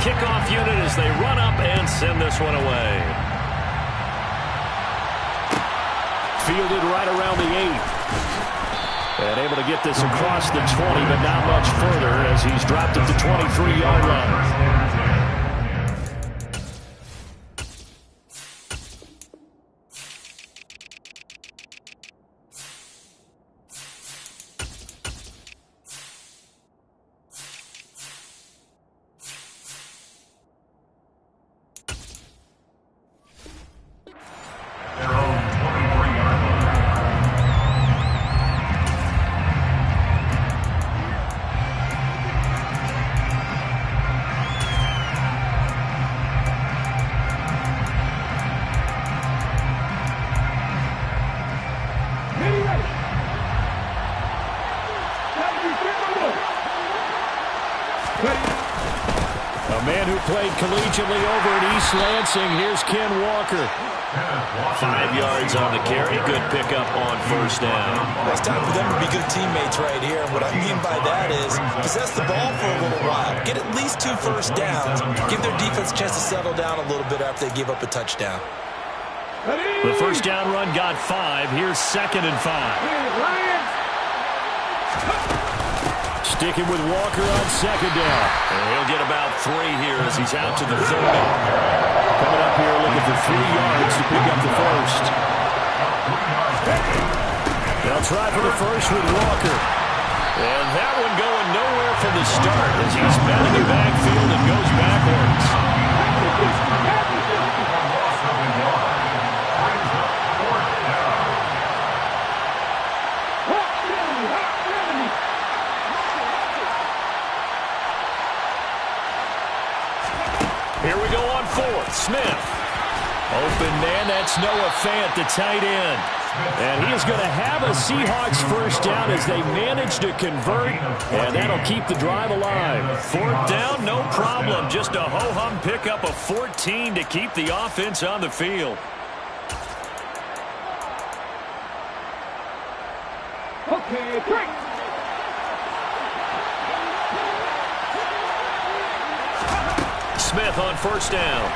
kickoff unit as they run up and send this one away. Fielded right around the 8. And able to get this across the 20, but not much further as he's dropped at the 23-yard line. A man who played collegiately over at East Lansing. Here's Ken Walker. 5 yards on the carry. Good pickup on first down. It's time for them to be good teammates right here. And what I mean by that is possess the ball for a little while. Get at least 2 first downs. Give their defense a chance to settle down a little bit after they give up a touchdown. The first down run got 5. Here's 2nd and 5. Sticking with Walker on 2nd down. And he'll get about 3 here as he's out to the 30. Coming up here looking for 3 yards to pick up the first. They'll try for the first with Walker. And that one going nowhere from the start as he's met in the backfield and goes backwards. Here we go on 4th. Smith. Open man, that's Noah Fant, the tight end. And he is going to have a Seahawks first down as they manage to convert, and that'll keep the drive alive. 4th down, no problem. Just a ho-hum pickup of 14 to keep the offense on the field. Okay, break. Smith on first down.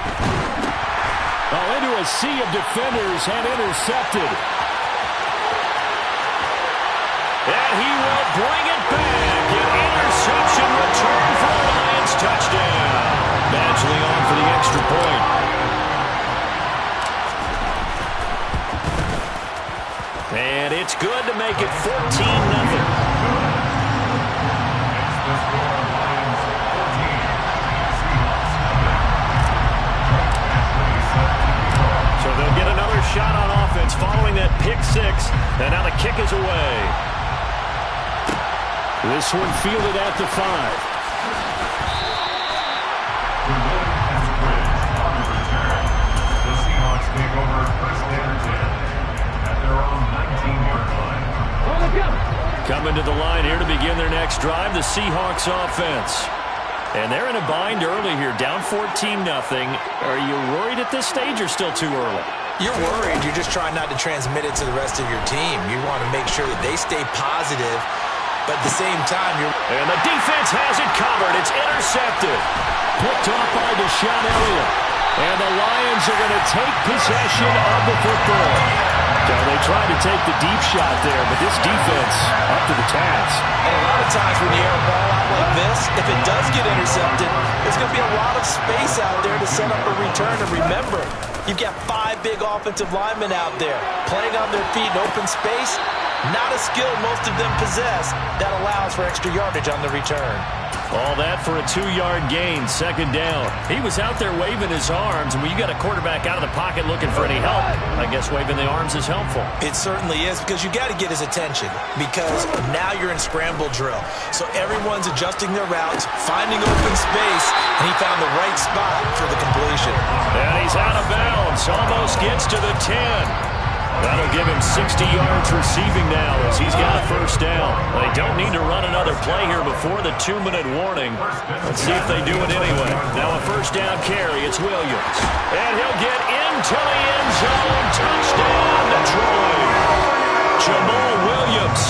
Oh, into a sea of defenders and intercepted. And he will bring it back. An interception return for the Lions. Touchdown. Badgley on for the extra point. And it's good to make it 14-0. They'll get another shot on offense following that pick 6. And now the kick is away. This one fielded at the 5. The Seahawks take over first and 10 at their own 19-yard line. Coming to the line here to begin their next drive, the Seahawks offense. And they're in a bind early here, down 14-0. Are you worried at this stage or still too early? You're worried. You're just trying not to transmit it to the rest of your team. You want to make sure that they stay positive, but at the same time, you're... And the defense has it covered. It's intercepted. Picked off by Deshaun Elliott. And the Lions are going to take possession of the football. So they tried to take the deep shot there, but this defense up to the task. And a lot of times when you air a ball out like this, if it does get intercepted, there's going to be a lot of space out there to set up a return. And remember, you've got 5 big offensive linemen out there playing on their feet in open space. Not a skill most of them possess that allows for extra yardage on the return. All that for a 2-yard gain, 2nd down. He was out there waving his arms, and when you got a quarterback out of the pocket looking for any help, I guess waving the arms is helpful. It certainly is, because you got to get his attention, because now you're in scramble drill. So everyone's adjusting their routes, finding open space, and he found the right spot for the completion. And he's out of bounds, almost gets to the 10. That'll give him 60 yards receiving now as he's got a first down. They don't need to run another play here before the 2-minute warning. Let's see if they do it anyway. Now a first down carry. It's Williams. And he'll get into the end zone. Touchdown, Detroit. Jamal Williams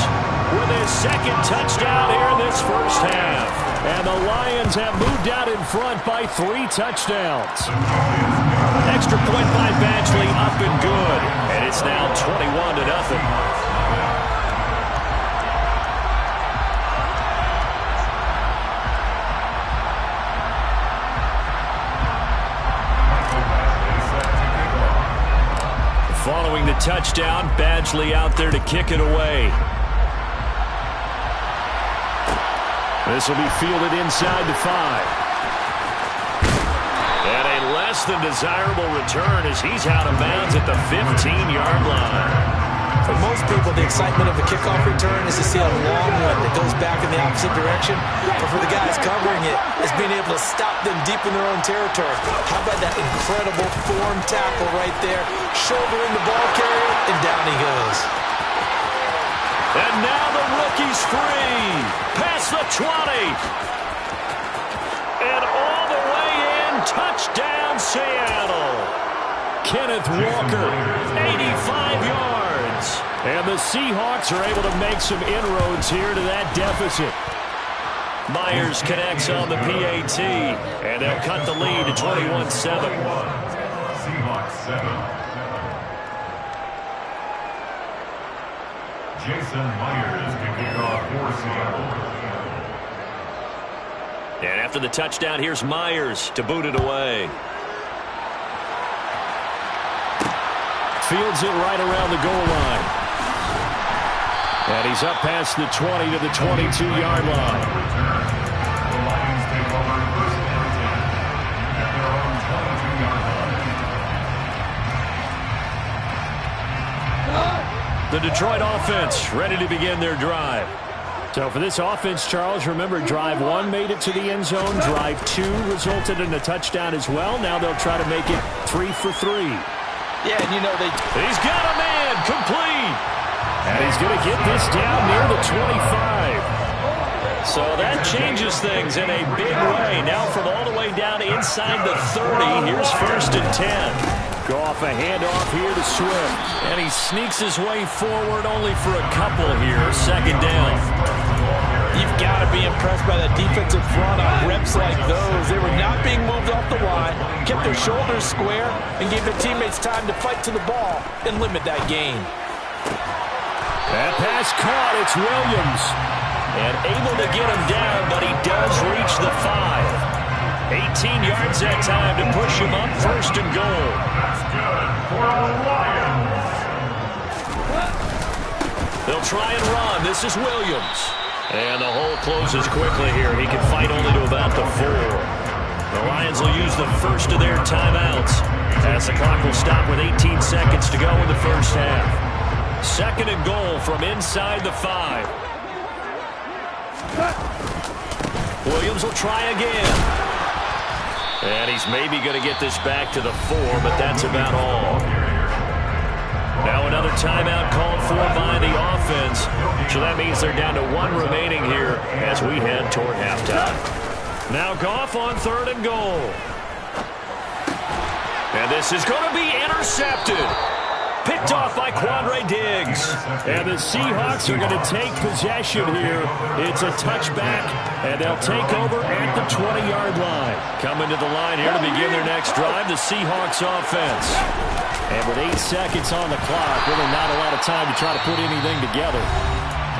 with his 2nd touchdown here in this first half. And the Lions have moved out in front by 3 touchdowns. Extra point by Badgley, up and good. And it's now 21-0. Following the touchdown, Badgley out there to kick it away. This will be fielded inside the 5. And a less than desirable return as he's out of bounds at the 15-yard line. For most people, the excitement of a kickoff return is to see a long one that goes back in the opposite direction. But for the guys covering it, it's being able to stop them deep in their own territory. How about that incredible form tackle right there, shouldering the ball carrier, and down he goes. And now the rookie's free. Past the 20. And all the way in. Touchdown, Seattle. Kenneth Walker, 85 yards. And the Seahawks are able to make some inroads here to that deficit. Myers connects on the PAT. And they'll cut the lead to 21-7. Seahawks 7. Jason Myers to kick off for Seattle. And after the touchdown, here's Myers to boot it away. Fields it right around the goal line. And he's up past the 20 to the 22-yard line. The Lions take over first and 10 at their own 22-yard line. The Detroit offense ready to begin their drive. So for this offense, Charles, remember, drive 1 made it to the end zone. Drive 2 resulted in a touchdown as well. Now they'll try to make it 3 for 3. Yeah, and you know He's got a man, complete. And he's going to get this down near the 25. So that changes things in a big way. Now from all the way down inside the 30, here's 1st and 10. Go off a handoff here to Swift. And he sneaks his way forward only for a couple here. 2nd down. You've got to be impressed by that defensive front on reps like those. They were not being moved off the line, kept their shoulders square, and gave their teammates time to fight to the ball and limit that gain. That pass caught. It's Williams. And able to get him down, but he does reach the 5. 18 yards that time to push him up 1st and goal. That's good for the Lions. They'll try and run. This is Williams. And the hole closes quickly here. He can fight only to about the 4. The Lions will use the first of their timeouts as the clock will stop with 18 seconds to go in the first half. 2nd and goal from inside the 5. Williams will try again. And he's maybe going to get this back to the 4, but that's about all. Now another timeout called for by the offense. So that means they're down to 1 remaining here as we head toward halftime. Now Goff on 3rd and goal. And this is going to be intercepted. Picked off by Quandre Diggs. And the Seahawks are going to take possession here. It's a touchback, and they'll take over at the 20-yard line. Coming to the line here to begin their next drive, the Seahawks offense. And with 8 seconds on the clock, really not a lot of time to try to put anything together.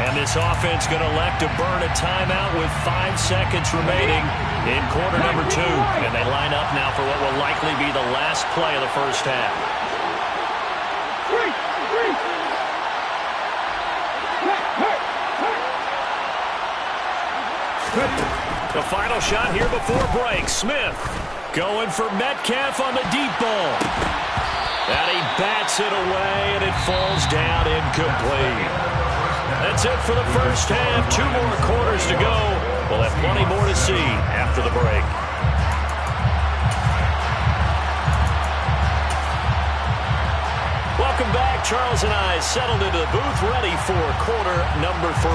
And this offense going to elect to burn a timeout with 5 seconds remaining in quarter number 2. And they line up now for what will likely be the last play of the first half. The final shot here before break. Smith going for Metcalf on the deep ball. And he bats it away, and it falls down incomplete. That's it for the first half. 2 more quarters to go. We'll have plenty more to see after the break. Welcome back. Charles and I settled into the booth, ready for quarter number 3.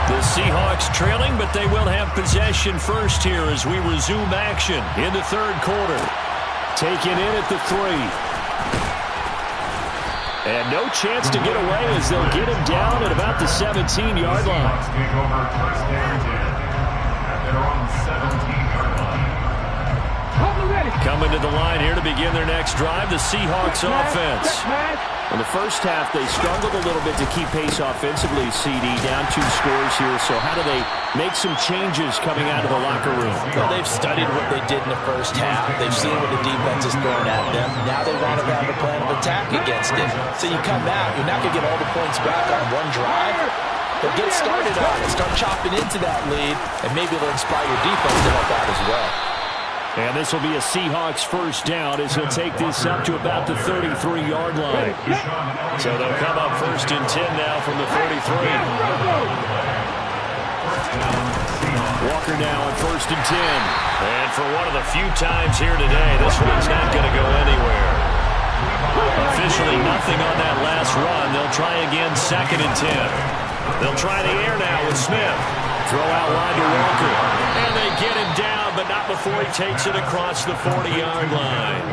The Seahawks trailing, but they will have possession first here as we resume action in the 3rd quarter. Taken in at the 3. And no chance to get away as they'll get him down at about the 17-yard line. Take over first and 10 at their own 17-yard line. Coming to the line here to begin their next drive, the Seahawks offense. In the first half, they struggled a little bit to keep pace offensively, CD, down 2 scores here. So how do they make some changes coming out of the locker room? Well, they've studied what they did in the first half. They've seen what the defense is throwing at them. Now they want to have a plan of attack against it. So you come out, you're not going to get all the points back on one drive. But get started on it. Start chopping into that lead, and maybe it'll inspire your defense to help out as well. And this will be a Seahawks first down as he'll take this up to about the 33-yard line. So they'll come up first and 10 now from the 33. Walker now on first and 10. And for one of the few times here today, this one's not going to go anywhere. Officially nothing on that last run. They'll try again second and 10. They'll try the air now with Smith. Throw out wide to Walker. And they get him down, but not before he takes it across the 40-yard line.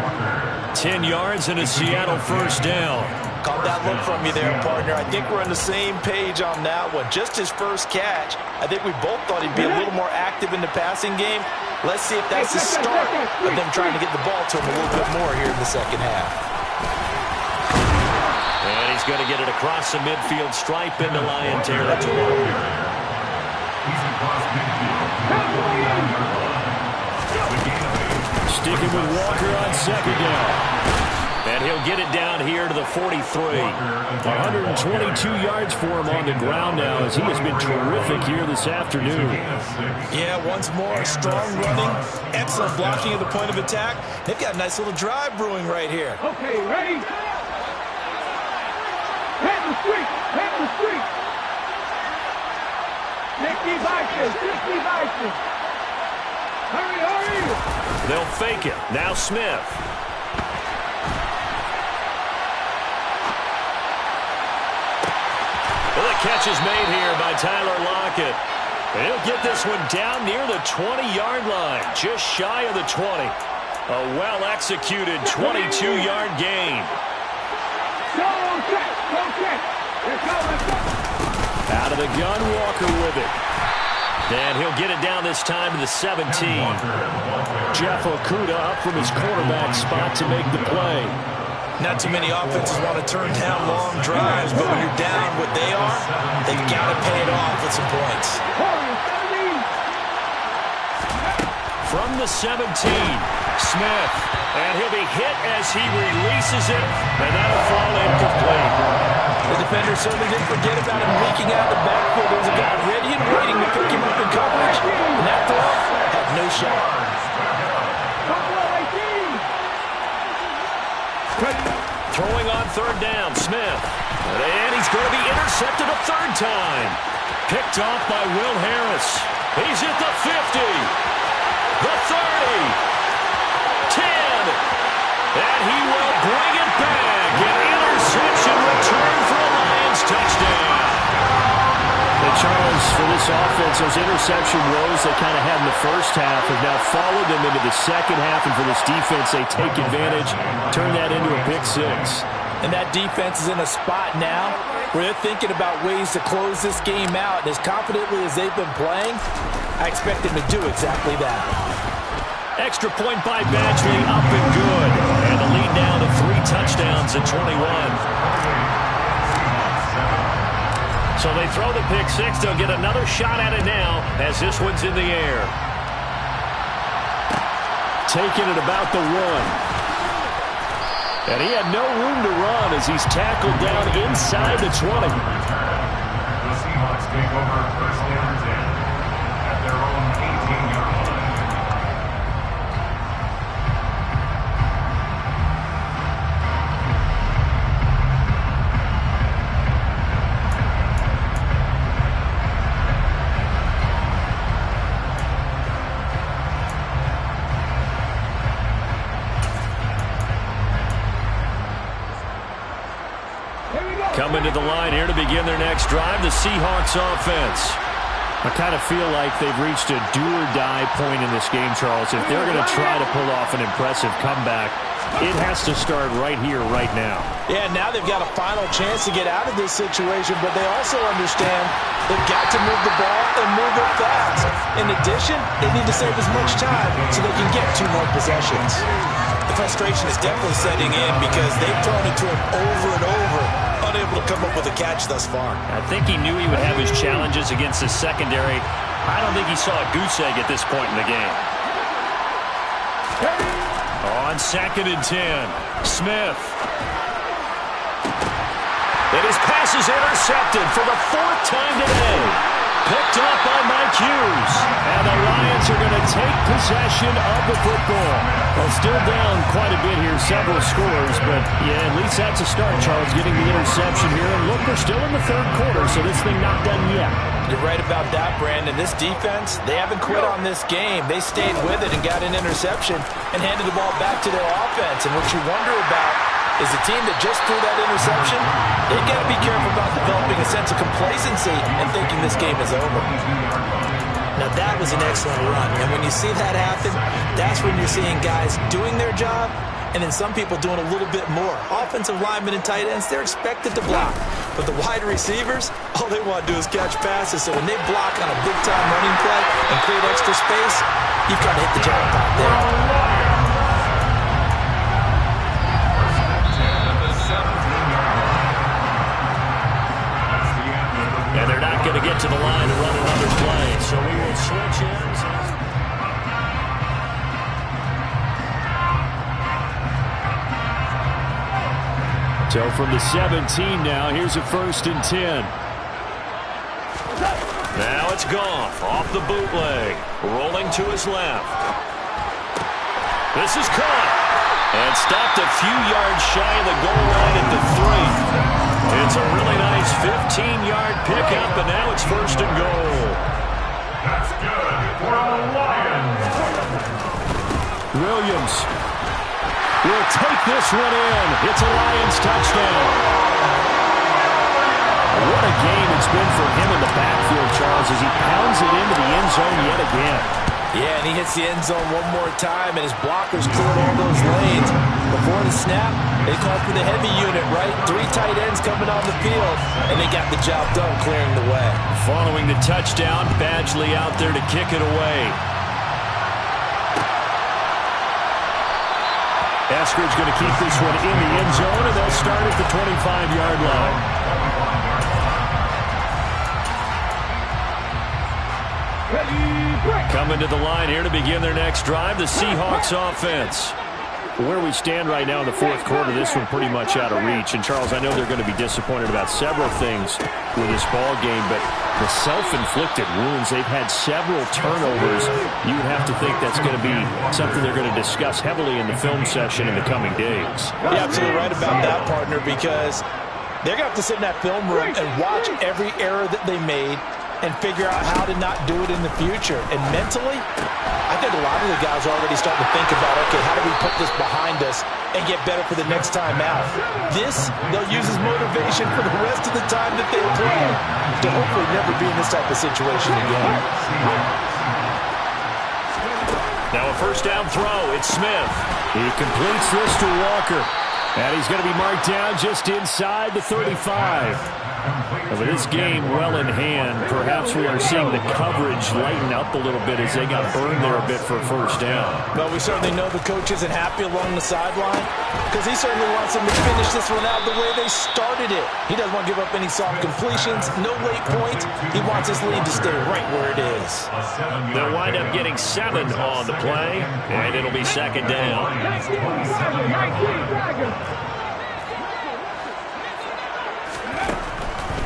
10 yards and a Seattle first down. Caught that look from you there, partner. I think we're on the same page on that one. Just his first catch. I think we both thought he'd be a little more active in the passing game. Let's see if that's the start of them trying to get the ball to him a little bit more here in the second half. And he's going to get it across the midfield stripe into Lion territory. Sticking with Walker on second down. And he'll get it down here to the 43. 122 yards for him on the ground now as he has been terrific here this afternoon. Yeah, once more, strong running, excellent blocking at the point of attack. They've got a nice little drive brewing right here. Okay, ready? Hit the street! Hit the street! 60 boxes! 60 boxes! Hurry, hurry! They'll fake it. Now Smith. Well, the catch is made here by Tyler Lockett. And he'll get this one down near the 20-yard line, just shy of the 20. A well-executed 22-yard gain. Out of the gun, Walker with it. And he'll get it down this time to the 17. Jeff Okudah up from his quarterback spot to make the play. Not too many offenses want to turn down long drives, but when you're down what they are, they've got to pay it off with some points. From the 17, Smith. And he'll be hit as he releases it, and that'll fall incomplete. The defender certainly didn't forget about him leaking out of the backfield. There was a guy ready and waiting to pick him up in coverage, and that throw had no shot. Throwing on third down, Smith. And he's going to be intercepted a third time. Picked off by Will Harris. He's at the 50, the 30, 10, and he will bring it back. An interception return for a Lions touchdown. And Charles, for this offense, those interception woes they kind of had in the first half have now followed them into the second half, and for this defense, they take advantage, turn that into a pick six. And that defense is in a spot now where they're thinking about ways to close this game out. And as confidently as they've been playing, I expect them to do exactly that. Extra point by Badgley, up and good. And the lead now to 3 touchdowns at 21. So they throw the pick six. They'll get another shot at it now as this one's in the air. Taking it about the 1. And he had no room to run as he's tackled down inside the 20. The Seahawks take over first and 10 at their own 18-yard line. Coming to the line here to begin their next drive, the Seahawks offense. I kind of feel like they've reached a do-or-die point in this game, Charles. If they're going to try to pull off an impressive comeback, It has to start right here, right now. Yeah, now they've got a final chance to get out of this situation, but they also understand they've got to move the ball and move it fast. In addition, they need to save as much time so they can get 2 more possessions. The frustration is definitely setting in because they've thrown it to him over and over, unable to come up with a catch thus far. I think he knew he would have his challenges against his secondary. I don't think he saw a goose egg at this point in the game. On 2nd and 10, Smith. And his pass is intercepted for the 4th time today. Picked up by Mike Hughes. And the Lions are going to take possession of the football. Well, still down quite a bit here, several scores. But, yeah, at least that's a start, Charles, getting the interception here. And look, we're still in the 3rd quarter, so this thing not done yet. You're right about that, Brandon. This defense, they haven't quit on this game. They stayed with it and got an interception and handed the ball back to their offense. And what you wonder about is the team that just threw that interception, they've got to be careful about developing a sense of complacency and thinking this game is over. Now, that was an excellent run. And when you see that happen, that's when you're seeing guys doing their job and then some people doing a little bit more. Offensive linemen and tight ends, they're expected to block. But the wide receivers, all they want to do is catch passes. So when they block on a big-time running play and create extra space, you've got to hit the jackpot there. And they're not going to get to the line to run another play. So we will switch ends. So from the 17 now, here's a 1st and 10. Now it's Goff off the bootleg. Rolling to his left. This is caught. And stopped a few yards shy of the goal line at the 3. It's a really nice 15-yard pickup, and now it's 1st and goal. That's good for the Lions. Williams will take this one in. It's a Lions touchdown. What a game it's been for him in the backfield, Charles, as he pounds it into the end zone yet again. Yeah, and he hits the end zone one more time, and his blockers cleared all those lanes. Before the snap, they called for the heavy unit, right? 3 tight ends coming on the field, and they got the job done clearing the way. Following the touchdown, Badgley out there to kick it away. Eskridge going to keep this one in the end zone, and they'll start at the 25-yard line. Coming to the line here to begin their next drive, the Seahawks offense. Where we stand right now in the 4th quarter, this one pretty much out of reach. And, Charles, I know they're going to be disappointed about several things with this ball game, but the self-inflicted wounds, they've had several turnovers. You would have to think that's going to be something they're going to discuss heavily in the film session in the coming days. You're absolutely right about that, partner, because they're going to have to sit in that film room and watch every error that they made and figure out how to not do it in the future. And mentally, I think a lot of the guys are already starting to think about, okay, how do we put this behind us and get better for the next time out? This, they'll use as motivation for the rest of the time that they play to hopefully never be in this type of situation again. Now a 1st down throw. It's Smith. He completes this to Walker. And he's going to be marked down just inside the 35. And with this game well in hand, perhaps we are seeing the coverage lighten up a little bit as they got burned there a bit for a 1st down. Well, we certainly know the coach isn't happy along the sideline because he certainly wants them to finish this one out the way they started it. He doesn't want to give up any soft completions, no late points. He wants his lead to stay right where it is. They'll wind up getting 7 on the play, and it'll be 2nd down.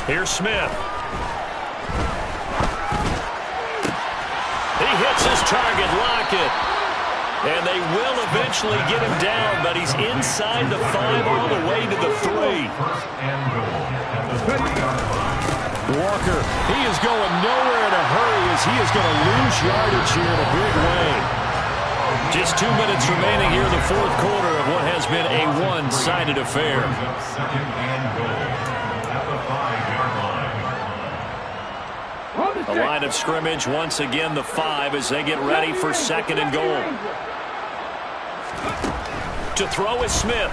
Here's Smith. He hits his target, Lockett. And they will eventually get him down, but he's inside the 5 all the way to the 3. Walker, he is going nowhere in a hurry as he is going to lose yardage here in a big way. Just 2 minutes remaining here in the 4th quarter of what has been a one-sided affair. The line of scrimmage, once again, the 5 as they get ready for 2nd and goal. To throw is Smith.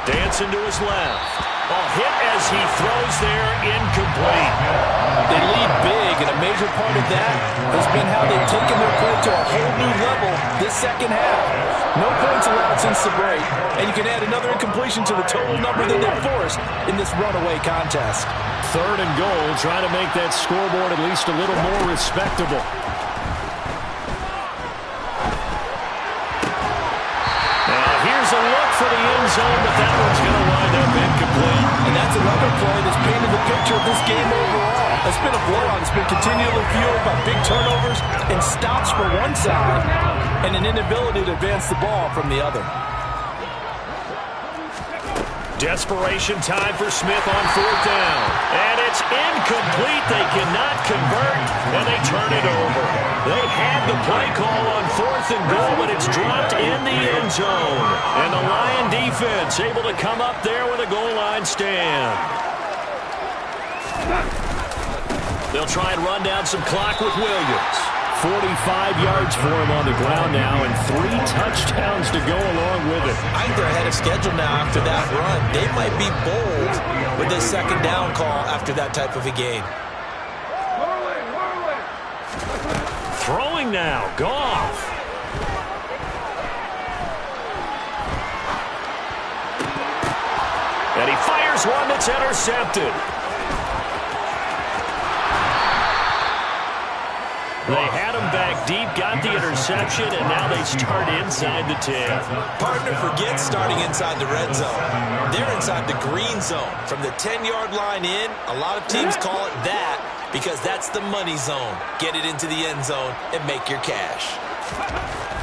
Dancing to his left. Hit as he throws there, incomplete. They lead big, and a major part of that has been how they've taken their play to a whole new level this second half. No points allowed since the break, and you can add another incompletion to the total number that they forced in this runaway contest. 3rd and goal, trying to make that scoreboard at least a little more respectable. Here's a look for the end zone, but that one's going to wind up incomplete. And that's another play that's painted the picture of this game overall. It's been a blowout. It's been continually fueled by big turnovers and stops for one side and an inability to advance the ball from the other. Desperation time for Smith on 4th down. And it's incomplete. They cannot convert, and they turn it over. They had the play call on 4th and goal, but it's dropped in the end zone. And the Lion defense able to come up there with a goal line stand. They'll try and run down some clock with Williams. 45 yards for him on the ground now, and 3 touchdowns to go along with it. I think they're ahead of schedule now after that run. They might be bold with this 2nd down call after that type of a game. Throwing now, Goff. And he fires one that's intercepted. They had him back deep, got the interception, and now they start inside the 10. Partner forgets starting inside the red zone. They're inside the green zone. From the 10-yard line in, a lot of teams call it that because that's the money zone. Get it into the end zone and make your cash.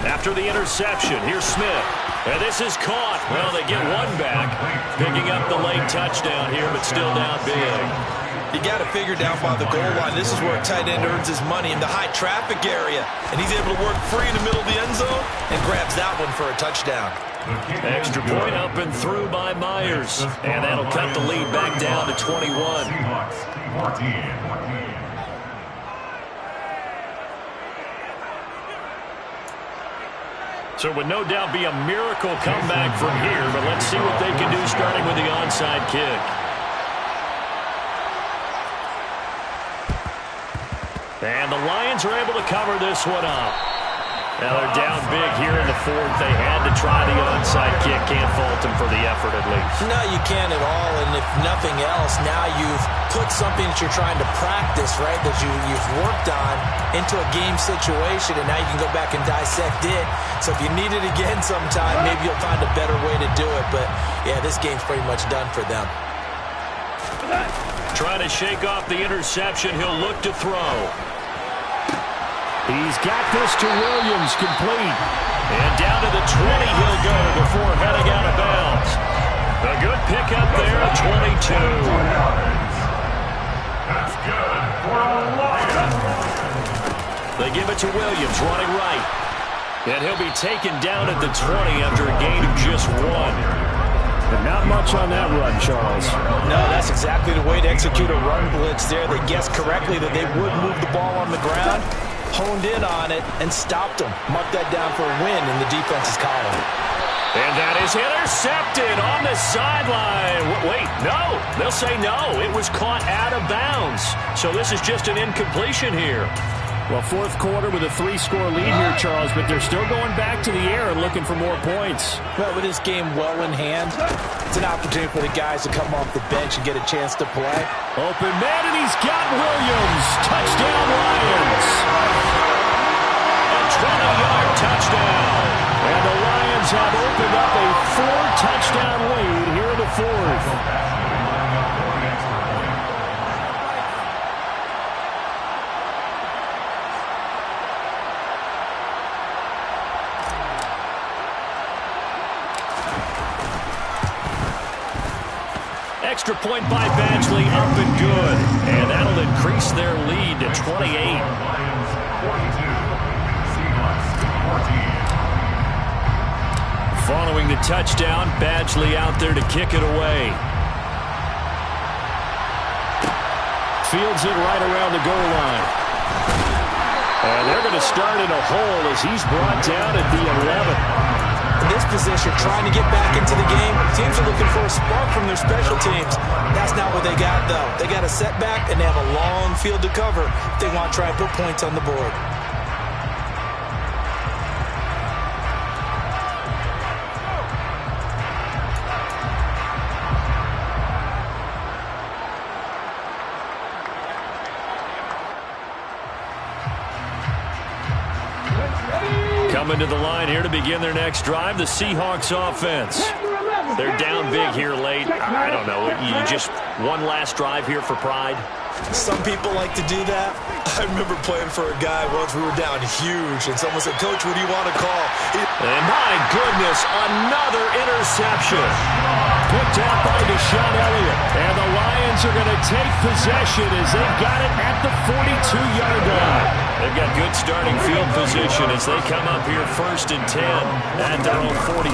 After the interception, here's Smith. And this is caught. Well, they get one back, picking up the late touchdown here, but still down big. You got to figure down by the goal line. This is where a tight end earns his money, in the high traffic area. And he's able to work free in the middle of the end zone and grabs that one for a touchdown. Extra point up and through by Myers. And that'll cut the lead back down to 21. So it would no doubt be a miracle comeback from here, but let's see what they can do starting with the onside kick. And the Lions are able to cover this one up. Now they're down big here in the 4th. They had to try the onside kick. Can't fault them for the effort at least. No, you can't at all. And if nothing else, now you've put something that you're trying to practice, right, that you've worked on into a game situation, and now you can go back and dissect it. So if you need it again sometime, maybe you'll find a better way to do it. But, yeah, this game's pretty much done for them. Trying to shake off the interception. He'll look to throw. He's got this to Williams, complete. And down to the 20 he'll go before heading out of bounds. A good pickup there at 22. That's good for a Lion. They give it to Williams, running right. And he'll be taken down at the 20 after a gain of just 1. But not much on that run, Charles. No, that's exactly the way to execute a run blitz there. They guessed correctly that they would move the ball on the ground, honed in on it, and stopped them. Mark that down for a win in the defense's column. And that is intercepted on the sideline. Wait, no. They'll say no. It was caught out of bounds. So this is just an incompletion here. Well, 4th quarter with a 3-score lead here, Charles, but they're still going back to the air and looking for more points. Well, with this game well in hand, it's an opportunity for the guys to come off the bench and get a chance to play. Open man, and he's got Williams. Touchdown, Lions. A 20-yard touchdown. And the Lions have opened up a 4-touchdown lead here in the 4th. Extra point by Badgley, up and good. And that'll increase their lead to 28. Lions 42, Seahawks 14. Following the touchdown, Badgley out there to kick it away. Fields it right around the goal line. And they're going to start in a hole as he's brought down at the 11. In this position, trying to get back into the game, teams are looking for a spark from their special teams. That's not what they got, though. They got a setback, and they have a long field to cover if they want to try and put points on the board. Coming to the line here to begin their next drive, the Seahawks offense. They're down big here late. I don't know. You just one last drive here for pride. Some people like to do that. I remember playing for a guy once. We were down huge, and someone said, "Coach, what do you want to call?" And my goodness, another interception. Picked out by Deshaun Elliott. And the Lions are going to take possession as they've got it at the 42-yard line. They've got good starting field position as they come up here 1st and 10 at their own 42.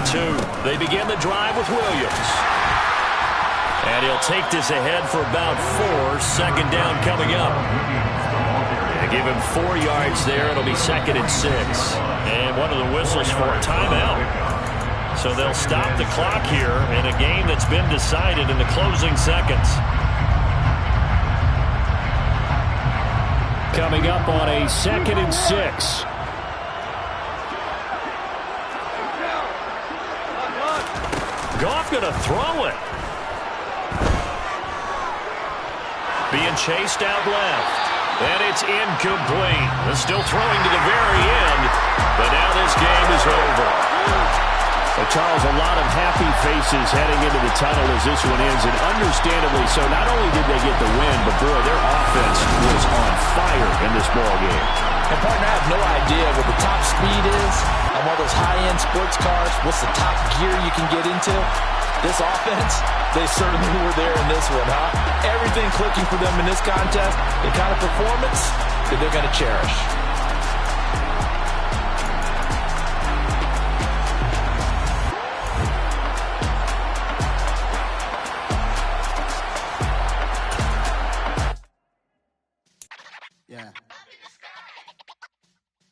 They begin the drive with Williams. And he'll take this ahead for about 4. Second down coming up. They give him 4 yards there. It'll be 2nd and 6. And one of the whistles for a timeout. So they'll stop the clock here in a game that's been decided in the closing seconds. Coming up on a 2nd and 6. Goff going to throw it. Being chased out left. And it's incomplete. They're still throwing to the very end. But now this game is over. Well, Charles, a lot of happy faces heading into the tunnel as this one ends, and understandably so. Not only did they get the win, but, boy, their offense was on fire in this ball game. And, partner, I have no idea what the top speed is on one of those high-end sports cars. What's the top gear you can get into? This offense, they certainly were there in this one, huh? Everything clicking for them in this contest, the kind of performance that they're going to cherish.